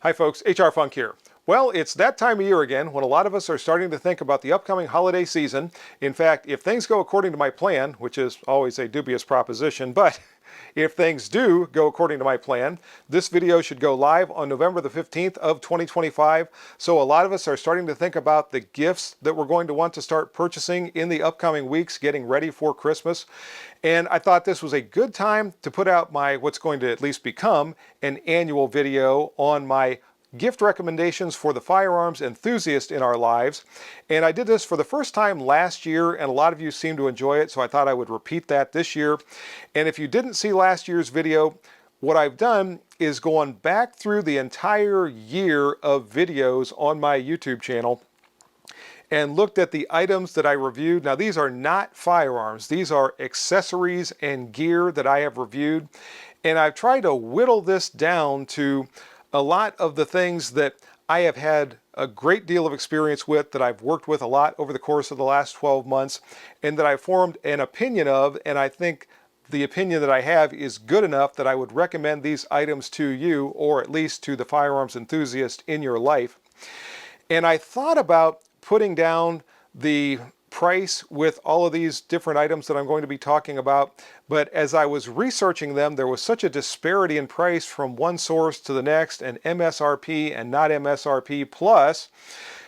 Hi folks, HR Funk here. Well, it's that time of year again when a lot of us are starting to think about the upcoming holiday season. In fact, if things go according to my plan, which is always a dubious proposition, but if things do go according to my plan, this video should go live on November the 15th of 2025. So a lot of us are starting to think about the gifts that we're going to want to start purchasing in the upcoming weeks, getting ready for Christmas. And I thought this was a good time to put out my what's going to at least become an annual video on my gift recommendations for the firearms enthusiast in our lives. And I did this for the first time last year, and a lot of you seem to enjoy it, so I thought I would repeat that this year. And if you didn't see last year's video, what I've done is gone back through the entire year of videos on my YouTube channel and looked at the items that I reviewed. Now, these are not firearms. These are accessories and gear that I have reviewed. And I've tried to whittle this down to a lot of the things that I have had a great deal of experience with, that I've worked with a lot over the course of the last 12 months, and that I've formed an opinion of, and I think the opinion that I have is good enough that I would recommend these items to you, or at least to the firearms enthusiast in your life. And I thought about putting down the price with all of these different items that I'm going to be talking about, but as I was researching them, there was such a disparity in price from one source to the next, and MSRP and not MSRP. Plus,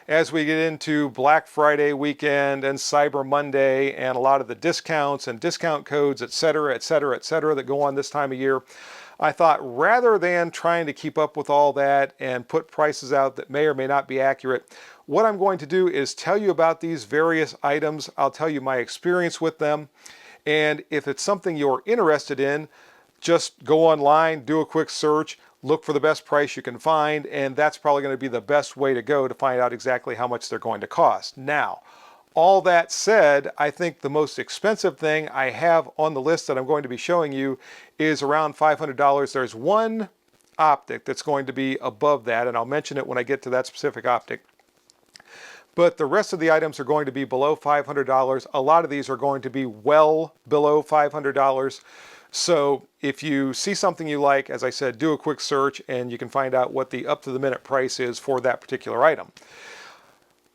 as we get into Black Friday weekend and Cyber Monday and a lot of the discounts and discount codes, etc., etc., etc., that go on this time of year, I thought rather than trying to keep up with all that and put prices out that may or may not be accurate, what I'm going to do is tell you about these various items. I'll tell you my experience with them. And if it's something you're interested in, just go online, do a quick search, look for the best price you can find, and that's probably going to be the best way to go to find out exactly how much they're going to cost. Now, all that said, I think the most expensive thing I have on the list that I'm going to be showing you is around $500. There's one optic that's going to be above that, and I'll mention it when I get to that specific optic. But the rest of the items are going to be below $500. A lot of these are going to be well below $500. So if you see something you like, as I said, do a quick search and you can find out what the up-to-the-minute price is for that particular item.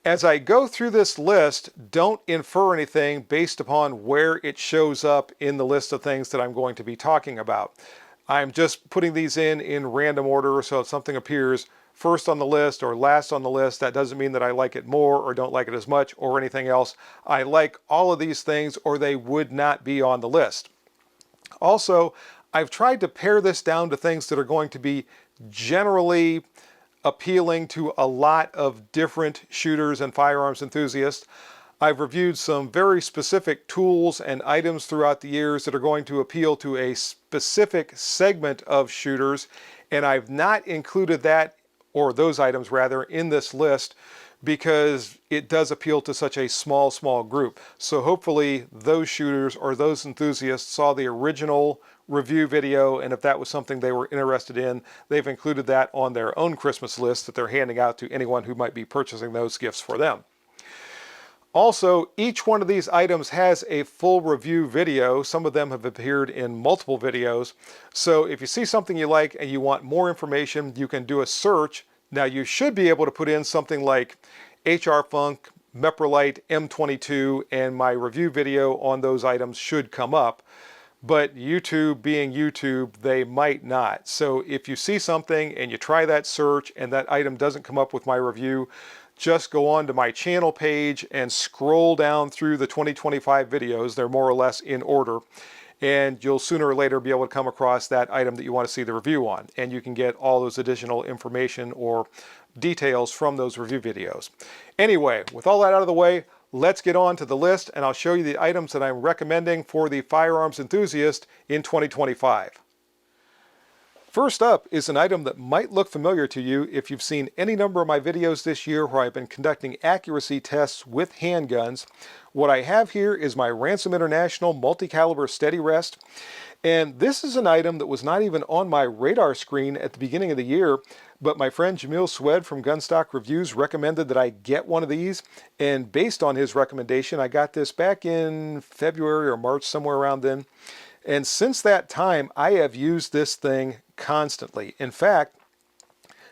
As I go through this list, don't infer anything based upon where it shows up in the list of things that I'm going to be talking about. I'm just putting these in random order, so if something appears first on the list or last on the list, that doesn't mean that I like it more or don't like it as much or anything else. I like all of these things or they would not be on the list. Also, I've tried to pare this down to things that are going to be generally appealing to a lot of different shooters and firearms enthusiasts. I've reviewed some very specific tools and items throughout the years that are going to appeal to a specific segment of shooters, and I've not included that, or those items rather, in this list because it does appeal to such a small group. So hopefully those shooters or those enthusiasts saw the original review video, and if that was something they were interested in, they've included that on their own Christmas list that they're handing out to anyone who might be purchasing those gifts for them. Also, each one of these items has a full review video. Some of them have appeared in multiple videos. So if you see something you like and you want more information, you can do a search. Now you should be able to put in something like HR Funk, Meprolite, M22, and my review video on those items should come up. But YouTube being YouTube, they might not. So if you see something and you try that search and that item doesn't come up with my review, just go on to my channel page and scroll down through the 2025 videos. They're more or less in order. And you'll sooner or later be able to come across that item that you want to see the review on. And you can get all those additional information or details from those review videos. Anyway, with all that out of the way, let's get on to the list and I'll show you the items that I'm recommending for the firearms enthusiast in 2025. First up is an item that might look familiar to you if you've seen any number of my videos this year where I've been conducting accuracy tests with handguns. What I have here is my Ransom International multi-caliber steady rest, and this is an item that was not even on my radar screen at the beginning of the year, but my friend Jamil Swed from Gunstock Reviews recommended that I get one of these, and based on his recommendation, I got this back in February or March, somewhere around then. And since that time, I have used this thing constantly. In fact,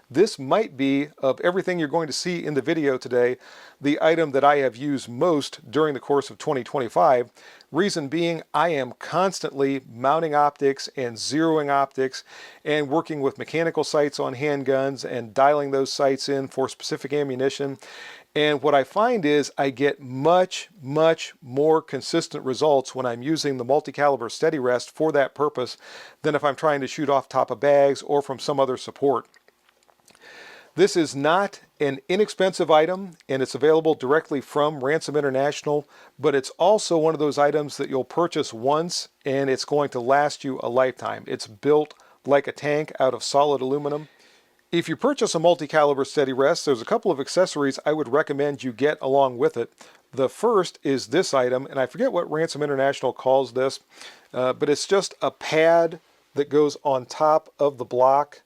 This might be, of everything you're going to see in the video today, the item that I have used most during the course of 2025. Reason being, I am constantly mounting optics and zeroing optics and working with mechanical sights on handguns and dialing those sights in for specific ammunition. And what I find is I get much, much more consistent results when I'm using the multi-caliber steady rest for that purpose than if I'm trying to shoot off top of bags or from some other support. This is not an inexpensive item, and it's available directly from Ransom International, but it's also one of those items that you'll purchase once and it's going to last you a lifetime. It's built like a tank out of solid aluminum. If you purchase a multi-caliber steady rest, there's a couple of accessories I would recommend you get along with it. The first is this item, and I forget what Ransom International calls this, but it's just a pad that goes on top of the block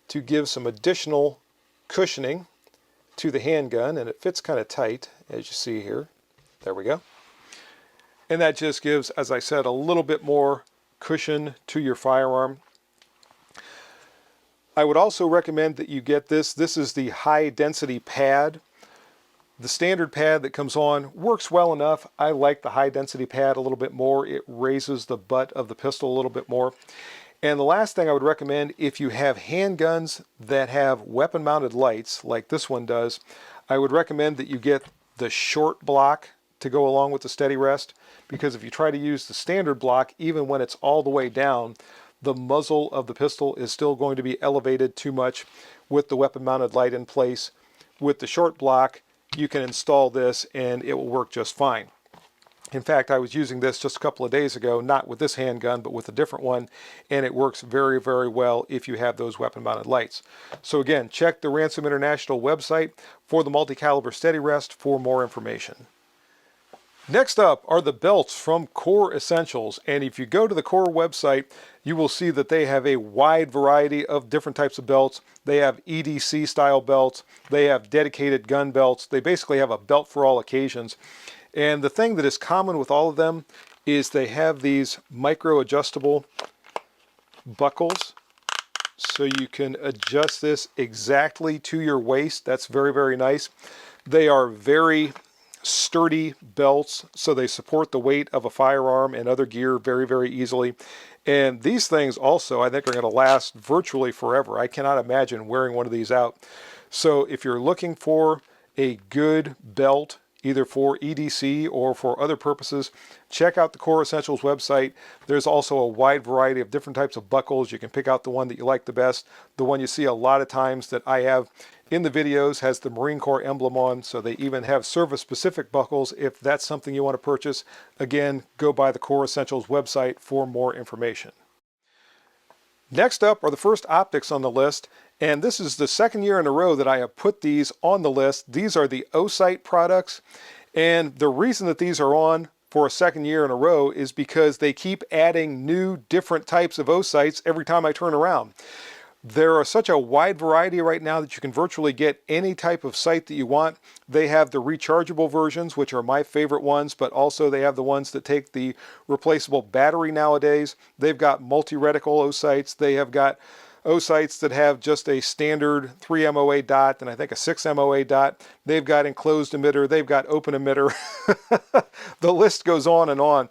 to give some additional cushioning to the handgun, and it fits kind of tight, as you see here. There we go. And that just gives, as I said, a little bit more cushion to your firearm. I would also recommend that you get this. This is the high density pad. The standard pad that comes on works well enough. I like the high density pad a little bit more. It raises the butt of the pistol a little bit more. And the last thing I would recommend, if you have handguns that have weapon mounted lights like this one does, I would recommend that you get the short block to go along with the steady rest, because if you try to use the standard block, even when it's all the way down, the muzzle of the pistol is still going to be elevated too much with the weapon mounted light in place. With the short block, you can install this and it will work just fine. In fact, I was using this just a couple of days ago, not with this handgun, but with a different one, and it works very, very well if you have those weapon-mounted lights. So again, check the Ransom International website for the multi-caliber steady rest for more information. Next up are the belts from Core Essentials, and if you go to the Core website, you will see that they have a wide variety of different types of belts. They have EDC style belts, they have dedicated gun belts, they basically have a belt for all occasions. And the thing that is common with all of them is they have these micro adjustable buckles, so you can adjust this exactly to your waist. That's very, very nice. They are very sturdy belts, so they support the weight of a firearm and other gear very, very easily. And these things also, I think, are going to last virtually forever. I cannot imagine wearing one of these out. So if you're looking for a good belt, either for EDC or for other purposes, check out the Core Essentials website. There's also a wide variety of different types of buckles. You can pick out the one that you like the best. The one you see a lot of times that I have in the videos has the Marine Corps emblem on, so they even have service-specific buckles if that's something you want to purchase. Again, go by the Core Essentials website for more information. Next up are the first optics on the list, and this is the second year in a row that I have put these on the list. These are the O-Sight products, and the reason that these are on for a second year in a row is because they keep adding new different types of O-Sights every time I turn around. There are such a wide variety right now that you can virtually get any type of sight that you want. They have the rechargeable versions, which are my favorite ones, but also they have the ones that take the replaceable battery nowadays. They've got multi-reticle O-Sights. They have got O-Sights that have just a standard 3 MOA dot and I think a 6 MOA dot. They've got enclosed emitter. They've got open emitter. The list goes on and on.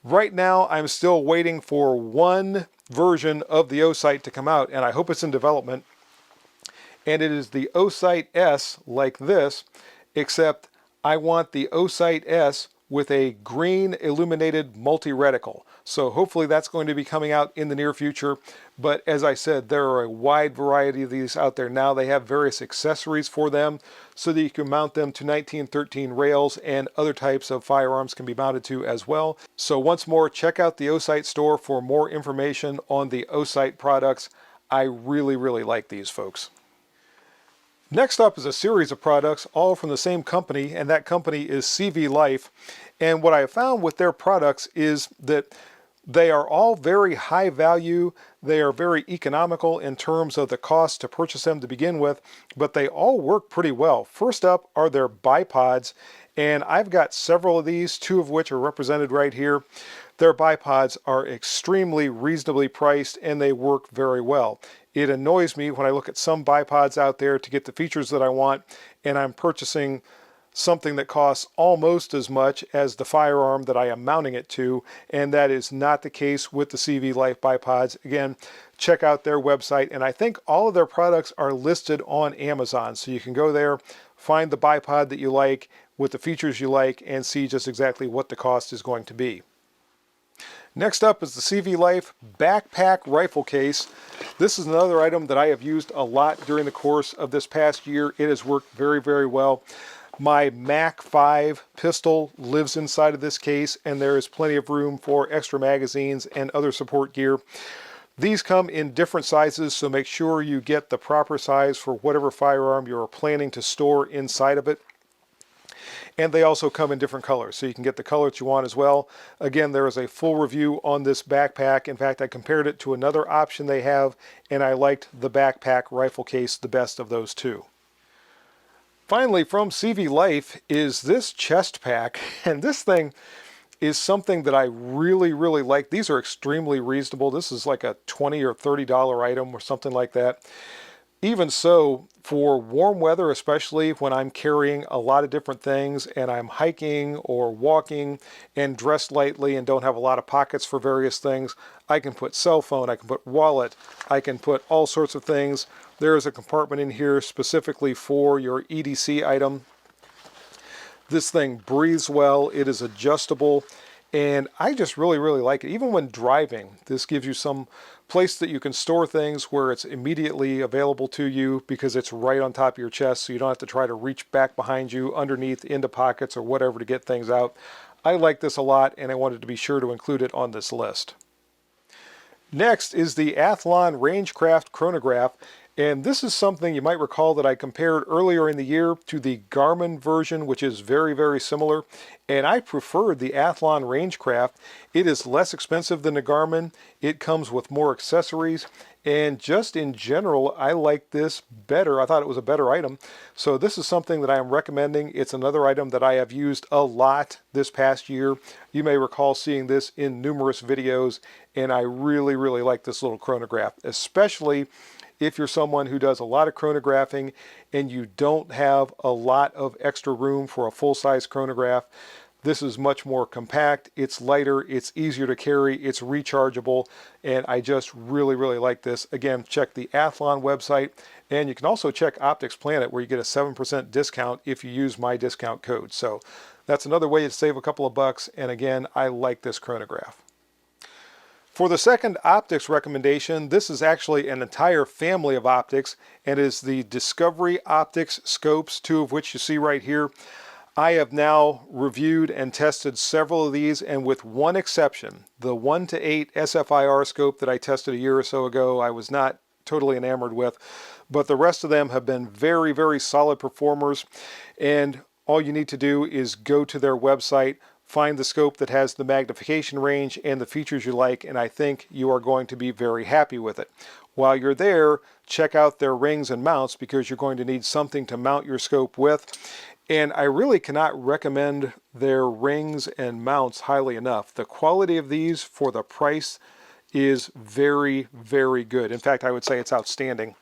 Right now, I'm still waiting for one version of the O-Sight to come out, and I hope it's in development. And it is the O-Sight S like this, except I want the O-Sight S with a green illuminated multi-reticle. So hopefully that's going to be coming out in the near future. But as I said, there are a wide variety of these out there now. They have various accessories for them so that you can mount them to 1913 rails, and other types of firearms can be mounted to as well. So once more, check out the O-Sight store for more information on the O-Sight products. I really, really like these, folks. Next up is a series of products, all from the same company, and that company is CV Life. And what I have found with their products is that they are all very high value. They are very economical in terms of the cost to purchase them to begin with, but they all work pretty well. First up are their bipods, and I've got several of these, two of which are represented right here. Their bipods are extremely reasonably priced and they work very well. It annoys me when I look at some bipods out there to get the features that I want, and I'm purchasing something that costs almost as much as the Firearm that I am mounting it to, and that is not the case with the CV Life bipods. Again, check out their website, and I think all of their products are listed on Amazon, so you can go there, find the bipod that you like with the features you like, and see just exactly what the cost is going to be. Next up is the CV Life backpack rifle case. This is another item that I have used a lot during the course of this past year. It has worked very, very well. My Mac 5 pistol lives inside of this case, and there is plenty of room for extra magazines and other support gear. These come in different sizes, so make sure you get the proper size for whatever firearm you're planning to store inside of it. And they also come in different colors, so you can get the color that you want as well. Again, there is a full review on this backpack. In fact, I compared it to another option they have, and I liked the backpack rifle case the best of those two. Finally, from CV Life is this chest pack, and this thing is something that I really, really like. These are extremely reasonable. This is like a $20 or $30 item or something like that. Even so, for warm weather, especially when I'm carrying a lot of different things and I'm hiking or walking and dressed lightly and don't have a lot of pockets for various things, I can put cell phone, I can put wallet, I can put all sorts of things. There is a compartment in here specifically for your EDC item. This thing breathes well, it is adjustable, and I just really, really like it. Even when driving, this gives you some place that you can store things where it's immediately available to you because it's right on top of your chest, so you don't have to try to reach back behind you, underneath, into pockets or whatever to get things out. I like this a lot, and I wanted to be sure to include it on this list. Next is the Athlon Rangecraft chronograph, and this is something you might recall that I compared earlier in the year to the Garmin version, which is very, very similar, and I preferred the Athlon Rangecraft. It is less expensive than the Garmin, it comes with more accessories, and just in general, I like this better. I thought it was a better item, so this is something that I am recommending. It's another item that I have used a lot this past year. You may recall seeing this in numerous videos, and I really, really like this little chronograph, especially if you're someone who does a lot of chronographing and you don't have a lot of extra room for a full-size chronograph. This is much more compact, it's lighter, it's easier to carry, it's rechargeable, and I just really, really like this. Again, check the Athlon website, and you can also check Optics Planet where you get a 7% discount if you use my discount code. So that's another way to save a couple of bucks, and again, I like this chronograph. For the second optics recommendation, this is actually an entire family of optics, and is the Discovery Optics scopes, two of which you see right here. I have now reviewed and tested several of these, and with one exception, the 1:8 SFIR scope that I tested a year or so ago, I was not totally enamored with, but the rest of them have been very, very solid performers, and all you need to do is go to their website, find the scope that has the magnification range and the features you like, and I think you are going to be very happy with it. While you're there, check out their rings and mounts because you're going to need something to mount your scope with. And I really cannot recommend their rings and mounts highly enough. The quality of these for the price is very, very good. In fact, I would say it's outstanding.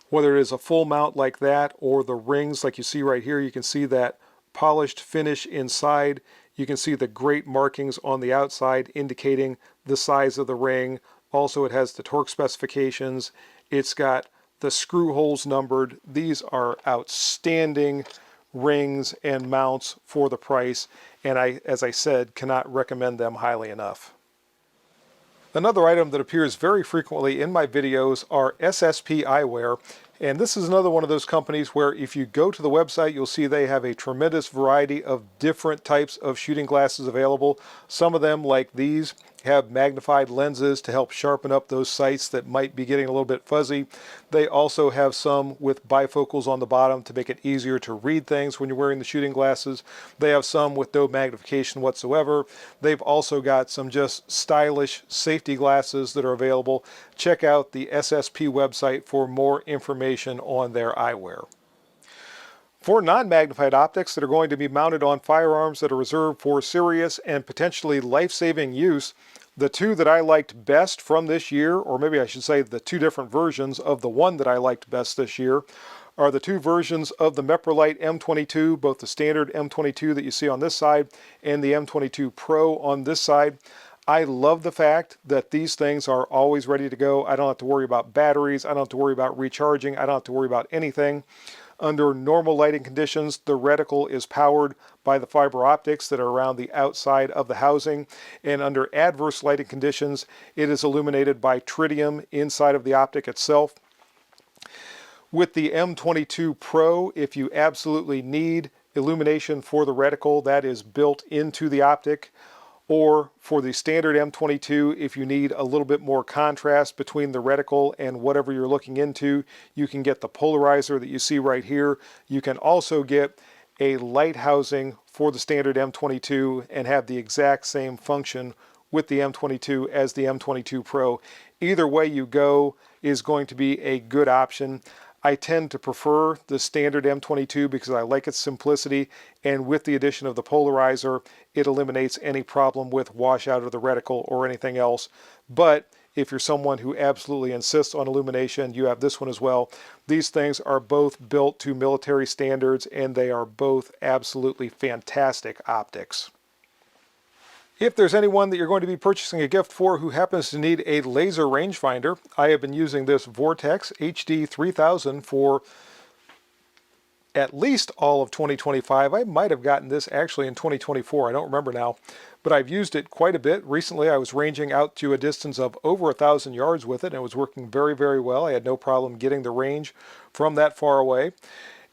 Whether it is a full mount like that or the rings like you see right here, you can see that polished finish inside. You can see the great markings on the outside indicating the size of the ring. Also, it has the torque specifications. It's got the screw holes numbered. These are outstanding rings and mounts for the price, and I, as I said, cannot recommend them highly enough. Another item that appears very frequently in my videos are SSP eyewear. And this is another one of those companies where if you go to the website, you'll see they have a tremendous variety of different types of shooting glasses available. Some of them, like these, have magnified lenses to help sharpen up those sights that might be getting a little bit fuzzy. They also have some with bifocals on the bottom to make it easier to read things when you're wearing the shooting glasses. They have some with no magnification whatsoever. They've also got some just stylish safety glasses that are available. Check out the SSP website for more information on their eyewear. For non-magnified optics that are going to be mounted on firearms that are reserved for serious and potentially life-saving use, The two that I liked best from this year, or maybe I should say the two different versions of the one that I liked best this year, are the two versions of the Meprolite M22, both the standard M22 that you see on this side and the M22 Pro on this side. I love the fact that these things are always ready to go. I don't have to worry about batteries. I don't have to worry about recharging. I don't have to worry about anything. Under normal lighting conditions, the reticle is powered by the fiber optics that are around the outside of the housing, and under adverse lighting conditions, it is illuminated by tritium inside of the optic itself. With the M22 Pro, if you absolutely need illumination for the reticle, that is built into the optic. Or for the standard M22, if you need a little bit more contrast between the reticle and whatever you're looking into, you can get the polarizer that you see right here. You can also get a light housing for the standard M22 and have the exact same function with the M22 as the M22 Pro. Either way you go is going to be a good option. I tend to prefer the standard M22 because I like its simplicity, and with the addition of the polarizer, it eliminates any problem with washout of the reticle or anything else. But if you're someone who absolutely insists on illumination, you have this one as well. These things are both built to military standards, and they are both absolutely fantastic optics. If there's anyone that you're going to be purchasing a gift for who happens to need a laser rangefinder, I have been using this Vortex HD 3000 for at least all of 2025. I might have gotten this actually in 2024, I don't remember now, but I've used it quite a bit. Recently I was ranging out to a distance of over 1,000 yards with it, and it was working very, very well. I had no problem getting the range from that far away.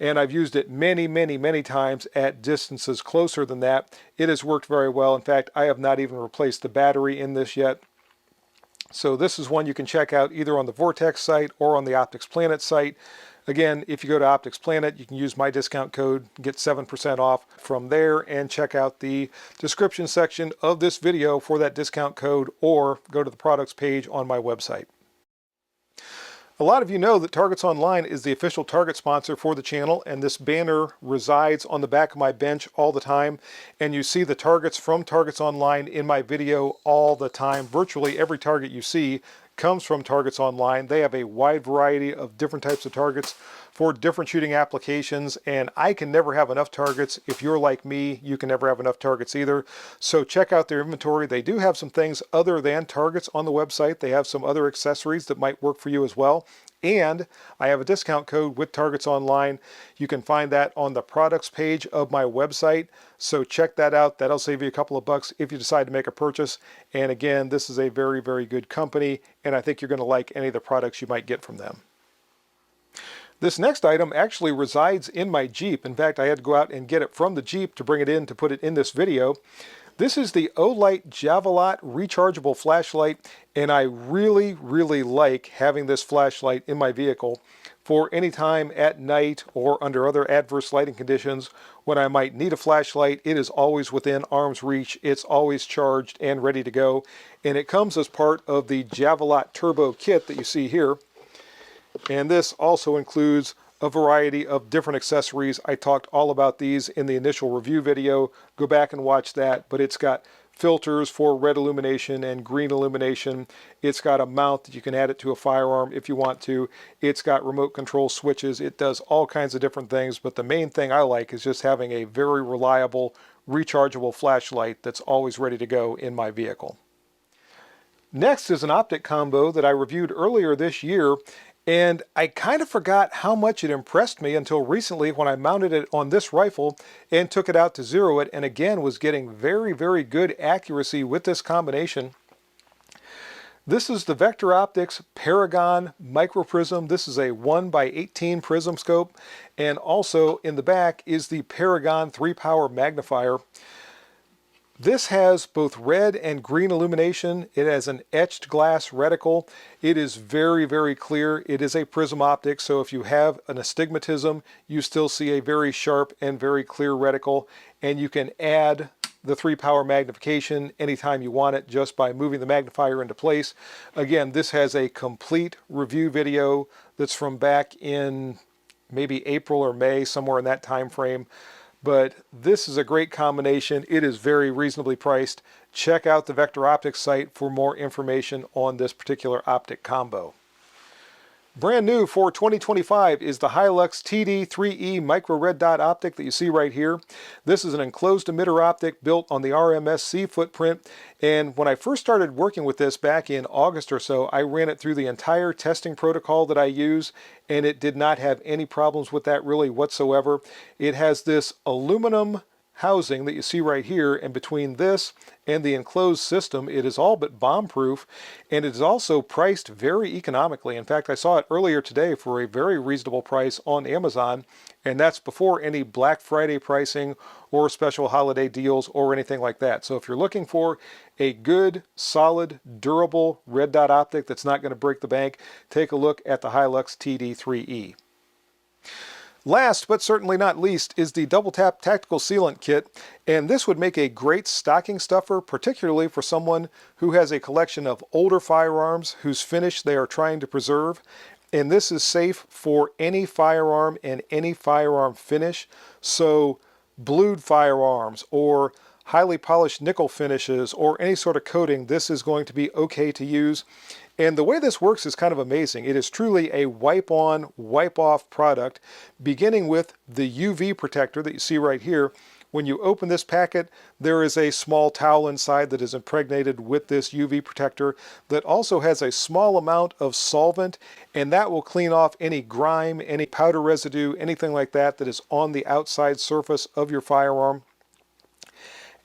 And I've used it many, many, many times at distances closer than that. It has worked very well. In fact, I have not even replaced the battery in this yet. So this is one you can check out either on the Vortex site or on the Optics Planet site. Again, if you go to Optics Planet, you can use my discount code, get 7% off from there, and check out the description section of this video for that discount code, or go to the products page on my website. A lot of you know that Targets Online is the official Target sponsor for the channel, and this banner resides on the back of my bench all the time, and you see the targets from Targets Online in my video all the time. Virtually every target you see comes from Targets Online. They have a wide variety of different types of targets for different shooting applications, and I can never have enough targets. If you're like me, you can never have enough targets either. So check out their inventory. They do have some things other than targets on the website. They have some other accessories that might work for you as well. And I have a discount code with Targets Online. You can find that on the products page of my website. So check that out. That'll save you a couple of bucks if you decide to make a purchase. And again, this is a very, very good company, and I think you're going to like any of the products you might get from them. This next item actually resides in my Jeep. In fact, I had to go out and get it from the Jeep to bring it in to put it in this video. This is the Olight Javelot rechargeable flashlight, and I really, really like having this flashlight in my vehicle for any time at night or under other adverse lighting conditions when I might need a flashlight. It is always within arm's reach. It's always charged and ready to go, and it comes as part of the Javelot Turbo kit that you see here. And this also includes a variety of different accessories. I talked all about these in the initial review video. Go back and watch that. But it's got filters for red illumination and green illumination. It's got a mount that you can add it to a firearm if you want to. It's got remote control switches. It does all kinds of different things. But the main thing I like is just having a very reliable, rechargeable flashlight that's always ready to go in my vehicle. Next is an optic combo that I reviewed earlier this year, and I kind of forgot how much it impressed me until recently when I mounted it on this rifle and took it out to zero it, and again was getting very, very good accuracy with this combination. This is the Vector Optics Paragon Micro Prism. This is a 1x18 prism scope, and also in the back is the Paragon 3-power magnifier. This has both red and green illumination. It has an etched glass reticle. It is very, very clear. It is a prism optic, so if you have an astigmatism, you still see a very sharp and very clear reticle, and you can add the 3-power magnification anytime you want it just by moving the magnifier into place. Again, this has a complete review video that's from back in maybe April or May, somewhere in that time frame. but this is a great combination. It is very reasonably priced. Check out the Vector Optics site for more information on this particular optic combo. Brand new for 2025 is the Hilux TD3E micro red dot optic that you see right here. This is an enclosed emitter optic built on the RMSC footprint, and when I first started working with this back in August or so, I ran it through the entire testing protocol that I use, and it did not have any problems with that really whatsoever. It has this aluminum housing that you see right here, and between this and the enclosed system, it is all but bomb-proof, and it is also priced very economically. In fact, I saw it earlier today for a very reasonable price on Amazon, and that's before any Black Friday pricing or special holiday deals or anything like that. So if you're looking for a good, solid, durable red dot optic that's not going to break the bank, take a look at the Hilux TD3E. Last, but certainly not least, is the Double Tap Tactical Sealant Kit, and this would make a great stocking stuffer, particularly for someone who has a collection of older firearms whose finish they are trying to preserve. And this is safe for any firearm and any firearm finish. So blued firearms or highly polished nickel finishes or any sort of coating, this is going to be okay to use. And the way this works is kind of amazing. It is truly a wipe-on, wipe-off product, beginning with the UV protector that you see right here. When you open this packet, there is a small towel inside that is impregnated with this UV protector that also has a small amount of solvent, and that will clean off any grime, any powder residue, anything like that that is on the outside surface of your firearm.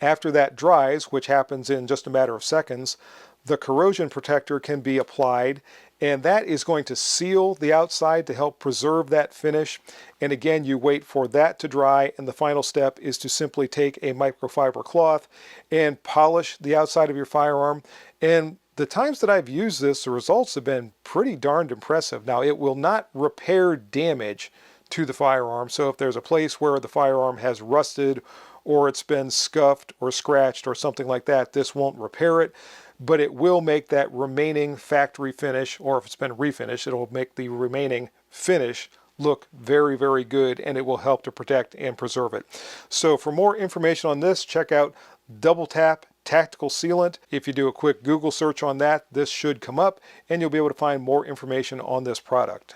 After that dries, which happens in just a matter of seconds, the corrosion protector can be applied, and that is going to seal the outside to help preserve that finish. And again, you wait for that to dry, and the final step is to simply take a microfiber cloth and polish the outside of your firearm. And the times that I've used this, the results have been pretty darned impressive. Now, it will not repair damage to the firearm, so if there's a place where the firearm has rusted or it's been scuffed or scratched or something like that, this won't repair it. But it will make that remaining factory finish, or if it's been refinished, it'll make the remaining finish look very, very good, and it will help to protect and preserve it. So for more information on this, check out Double Tap Tactical Sealant. If you do a quick Google search on that, this should come up, and you'll be able to find more information on this product.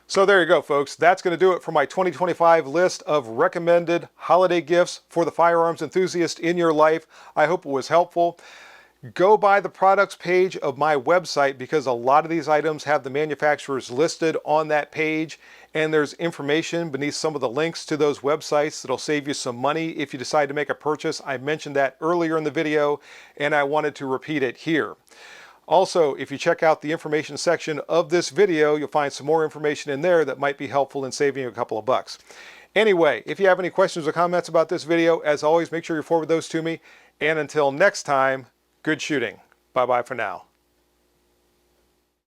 So there you go, folks. That's going to do it for my 2025 list of recommended holiday gifts for the firearms enthusiast in your life. I hope it was helpful. Go by the products page of my website because a lot of these items have the manufacturers listed on that page, and there's information beneath some of the links to those websites that'll save you some money if you decide to make a purchase. I mentioned that earlier in the video, and I wanted to repeat it here. Also, if you check out the information section of this video, you'll find some more information in there that might be helpful in saving you a couple of bucks. Anyway, if you have any questions or comments about this video, as always, make sure you forward those to me. And until next time, good shooting. Bye-bye for now.